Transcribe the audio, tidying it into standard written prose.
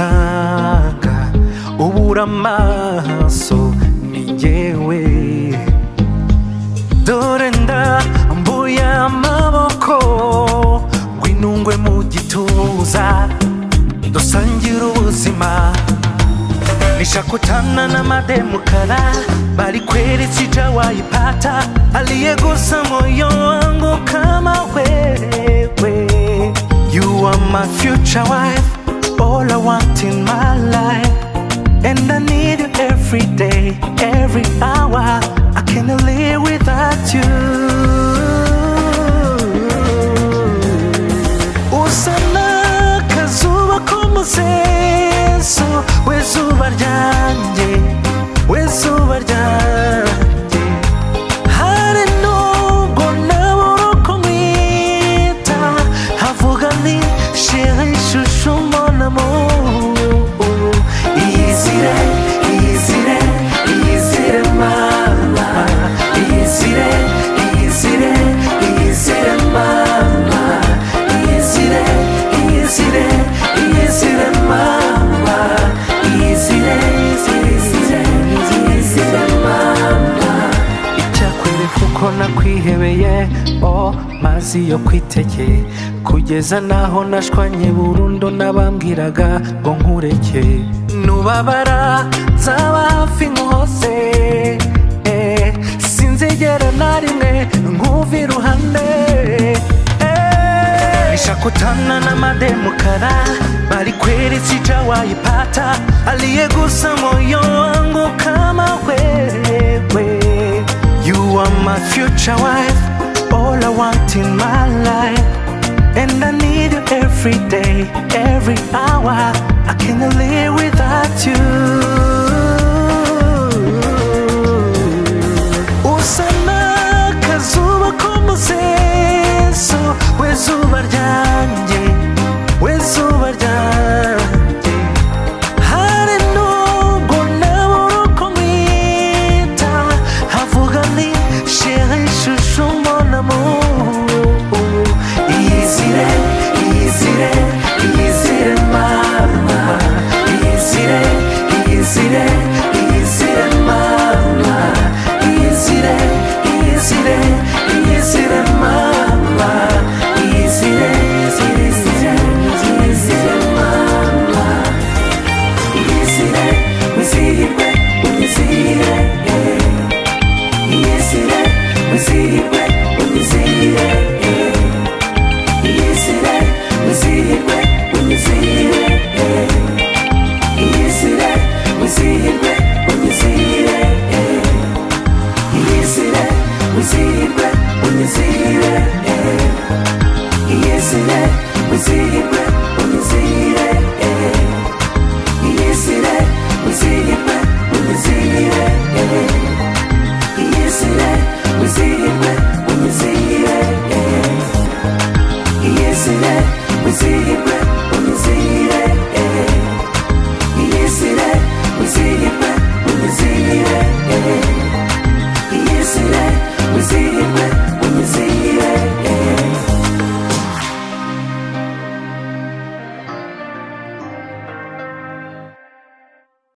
usanga ubura amaso ni njyewe. Dore ndambuye amaboko ngwinungwe mu gituza dusangira ubuzima. Nishakutana na mademukara bali kweli sijawaipata aliyegusa moyo wangu kama wewe. You are my future wife, all I want in my life, and I need you every day, every hour. I can't live without you. Usana kazuba kumuseso, wezuba ryanje, wezuba ryanje. Hari nubwo nabura uko mwita, havuga ni chérie chouchou mon amour. Iyizire, iyizire, iyizire mama. Iyizire, iyizire, iyizire mama. Iyizire, iyizire, iyizire mama. Iyizire, iyizire, iyizire mama. Icyakwereka uko nakwihebeye, oh mazi yo kwiteke, kugeza naho nashwanye burundu nabambwiraga ngo nkureke. Nubabara nzaba hafi nkose, sinzigera na rimwe nkuva iruhande. Nishakutana na mademukara bali kweli sijawaipata aliyegusa moyo wangu kama wewe. You are my future wife, all I want in my life, and I need you every day, every hour. I can't live without